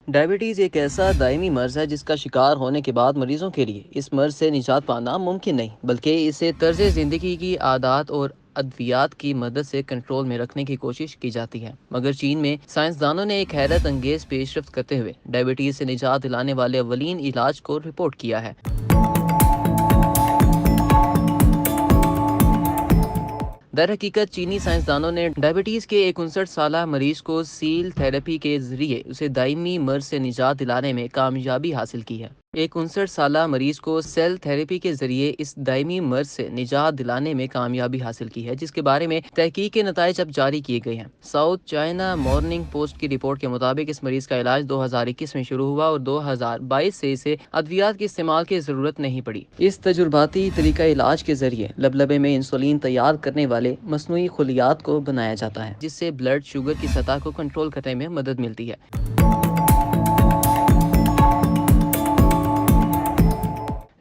Diabetes ایک ایسا دائمی مرض ہے جس کا شکار ہونے کے بعد مریضوں کے لیے اس مرض سے نجات پانا ممکن نہیں، بلکہ اسے طرز زندگی کی عادات اور ادویات کی مدد سے کنٹرول میں رکھنے کی کوشش کی جاتی ہے۔ مگر چین میں سائنسدانوں نے ایک حیرت انگیز پیش رفت کرتے ہوئے ڈائبٹیز سے نجات دلانے والے اولین علاج کو رپورٹ کیا ہے۔ در حقیقت چینی سائنسدانوں نے ڈائبٹیز کے ایک 59 سالہ مریض کو سیل تھراپی کے ذریعے اسے دائمی مرض سے نجات دلانے میں کامیابی حاصل کی ہے۔ ایک 59 سالہ مریض کو سیل تھراپی کے ذریعے اس دائمی مرض سے نجات دلانے میں کامیابی حاصل کی ہے، جس کے بارے میں تحقیق کے نتائج اب جاری کیے گئے ہیں۔ ساؤتھ چائنا مارننگ پوسٹ کی رپورٹ کے مطابق اس مریض کا علاج 2021 میں شروع ہوا اور 2022 سے اسے ادویات کے استعمال کی ضرورت نہیں پڑی۔ اس تجرباتی طریقہ علاج کے ذریعے لبلبے میں انسولین تیار کرنے والے مصنوعی خلیات کو بنایا جاتا ہے، جس سے بلڈ شوگر کی سطح کو کنٹرول کرنے میں مدد ملتی ہے۔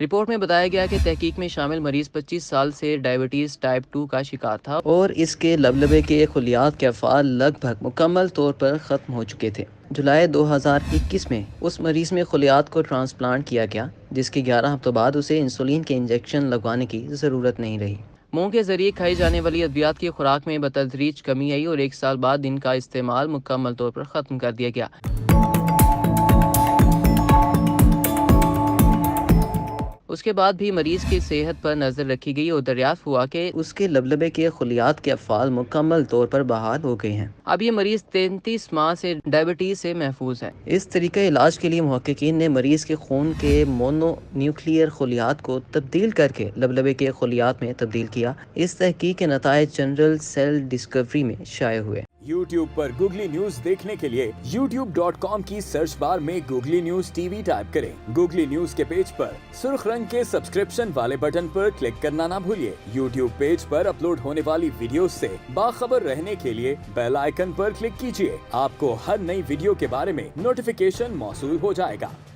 رپورٹ میں بتایا گیا کہ تحقیق میں شامل مریض 25 سال سے ڈائبٹیز ٹائپ 2 کا شکار تھا اور اس کے لبلبے کے خلیات کے افعال لگ بھگ مکمل طور پر ختم ہو چکے تھے۔ جولائی 2021 میں اس مریض میں خلیات کو ٹرانسپلانٹ کیا گیا، جس کے 11 ہفتوں بعد اسے انسولین کے انجیکشن لگوانے کی ضرورت نہیں رہی۔ منہ کے ذریعے کھائی جانے والی ادویات کی خوراک میں بتدریج کمی آئی اور 1 سال بعد ان کا استعمال مکمل طور پر ختم کر دیا گیا۔ اس کے بعد بھی مریض کی صحت پر نظر رکھی گئی اور دریافت ہوا کہ اس کے لبلبے کے خلیات کے افعال مکمل طور پر بحال ہو گئے ہیں۔ اب یہ مریض 33 ماہ سے ڈائبٹیز سے محفوظ ہے۔ اس طریقہ علاج کے لیے محققین نے مریض کے خون کے مونو نیوکلیئر خلیات کو تبدیل کر کے لبلبے کے خلیات میں تبدیل کیا۔ اس تحقیق کے نتائج جنرل سیل ڈسکوری میں شائع ہوئے۔ یوٹیوب پر گوگلی نیوز دیکھنے کے لیے youtube.com کی سرچ بار میں googly news T V type کریں۔ گوگلی نیوز کے پیج پر سرخ رنگ کے سبسکرپشن والے بٹن پر کلک کرنا نہ بھولیے۔ یوٹیوب پیج پر اپلوڈ ہونے والی ویڈیوز سے باخبر رہنے کے لیے بیل آئیکن پر کلک کیجیے۔ آپ کو ہر نئی ویڈیو کے بارے میں نوٹیفیکیشن موصول ہو جائے گا۔